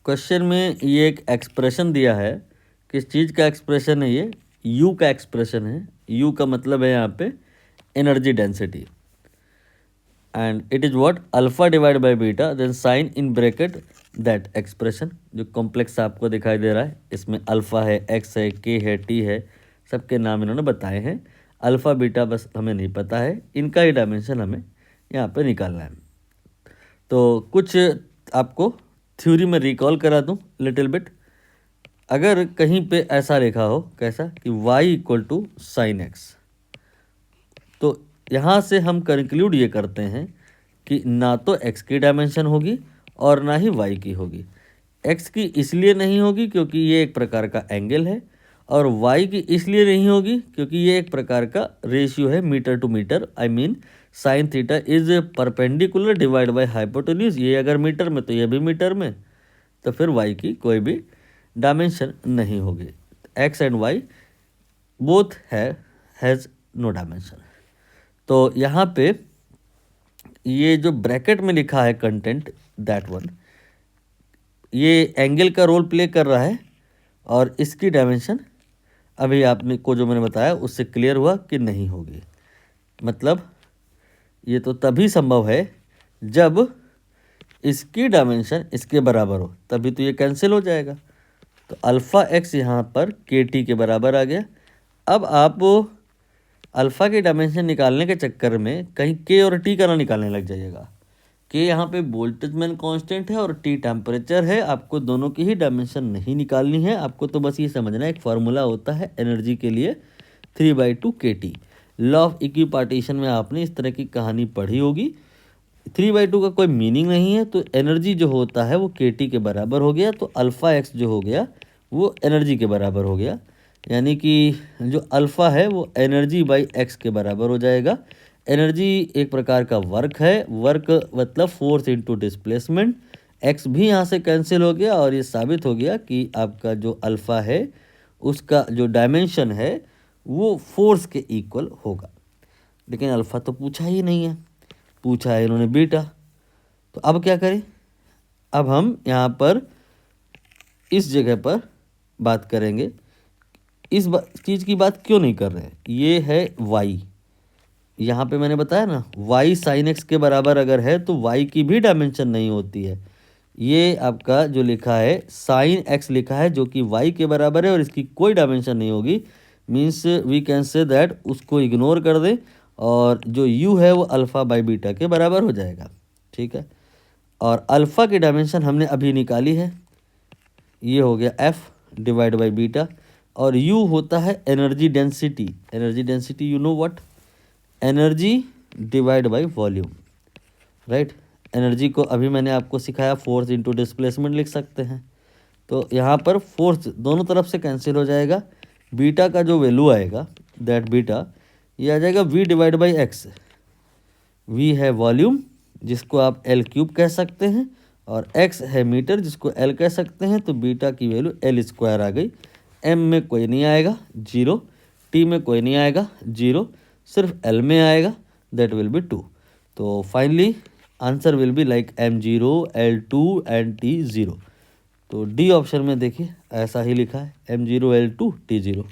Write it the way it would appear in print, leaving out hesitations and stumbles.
Question में ये एक एक्सप्रेशन दिया है। किस चीज़ का एक्सप्रेशन है ये? यू का एक्सप्रेशन है। यू का मतलब है यहाँ पे energy density and it is what alpha divide by beta then sine in bracket that expression. जो कॉम्प्लेक्स आपको दिखाई दे रहा है इसमें अल्फ़ा है, एक्स है, के है, टी है, सबके नाम इन्होंने बताए हैं। अल्फ़ा बीटा बस हमें नहीं पता है, इनका ही डायमेंशन हमें यहाँ पे निकालना है। तो कुछ आपको थ्योरी में रिकॉल करा दूँ लिटिल बिट। अगर कहीं पे ऐसा लिखा हो कैसा कि y equal to sine x, तो यहाँ से हम कंक्लूड ये करते हैं कि ना तो x की डायमेंशन होगी और ना ही y की होगी। x की इसलिए नहीं होगी क्योंकि ये एक प्रकार का एंगल है, और y की इसलिए नहीं होगी क्योंकि ये एक प्रकार का रेशियो है meter to meter. I mean sine theta is perpendicular divide by hypotenuse. ये अगर मीटर में तो ये भी मीटर में, तो फिर y की कोई भी डायमेंशन नहीं होगी। x and y both has no dimension. तो यहाँ पे ये जो ब्रैकेट में लिखा है कंटेंट दैट वन, ये एंगल का रोल प्ले कर रहा है, और इसकी डायमेंशन अभी आपने को जो मैंने बताया उससे क्लियर हुआ कि नहीं होगी। मतलब ये तो तभी संभव है जब इसकी डायमेंशन इसके बराबर हो, तभी तो ये कैंसिल हो जाएगा। तो अल्फ़ा एक्स यहाँ पर के टी के बराबर आ गया। अब आप अल्फ़ा की डायमेंशन निकालने के चक्कर में कहीं के और टी का ना निकालने लग जाइएगा। के यहाँ पे बोल्टजमैन कांस्टेंट है और टी टेम्परेचर है। आपको दोनों की ही डायमेंशन नहीं निकालनी है, आपको तो बस ये समझना है एक फार्मूला होता है एनर्जी के लिए 3/2 KT। लॉ ऑफ इक्विपार्टीशन में आपने इस तरह की कहानी पढ़ी होगी। 3/2 का कोई मीनिंग नहीं है, तो एनर्जी जो होता है वो KT के बराबर हो गया। तो अल्फ़ा एक्स जो हो गया वो एनर्जी के बराबर हो गया, यानी कि जो अल्फ़ा है वो एनर्जी बाई एक्स के बराबर हो जाएगा। एनर्जी एक प्रकार का वर्क है, वर्क मतलब फोर्स इनटू डिस्प्लेसमेंट। एक्स भी यहाँ से कैंसिल हो गया, और ये साबित हो गया कि आपका जो अल्फ़ा है उसका जो डायमेंशन है वो फोर्स के इक्वल होगा। लेकिन अल्फ़ा तो पूछा ही नहीं है, पूछा है इन्होंने बीटा। तो अब क्या करें? अब हम यहाँ पर इस जगह पर बात करेंगे। इस चीज़ की बात क्यों नहीं कर रहे हैं? ये है y, यहाँ पे मैंने बताया ना y साइन एक्स के बराबर अगर है तो y की भी डायमेंशन नहीं होती है। ये आपका जो लिखा है साइन एक्स लिखा है जो कि y के बराबर है और इसकी कोई डायमेंशन नहीं होगी। Means we can say that उसको इग्नोर कर दें, और जो u है वो अल्फ़ा बाई बीटा के बराबर हो जाएगा। ठीक है, और अल्फ़ा की डायमेंशन हमने अभी निकाली है, ये हो गया f डिवाइड बाई बीटा, और u होता है energy density. Energy density you know what, energy divide by volume, right. Energy को अभी मैंने आपको सिखाया फोर्स इनटू डिस्प्लेसमेंट लिख सकते हैं। तो यहाँ पर फोर्स दोनों तरफ से कैंसिल हो जाएगा। बीटा का जो वैल्यू आएगा दैट बीटा, ये आ जाएगा v divide by x. v है वॉल्यूम जिसको आप L क्यूब कह सकते हैं, और x है मीटर जिसको L कह सकते हैं। तो बीटा की वैल्यू L स्क्वायर आ गई। m में कोई नहीं आएगा 0, t में कोई नहीं आएगा 0, सिर्फ L में आएगा, दैट विल बी 2। तो finally answer will be like m0, L2 and t0। तो डी ऑप्शन में देखिए ऐसा ही लिखा है m0, L2, t0।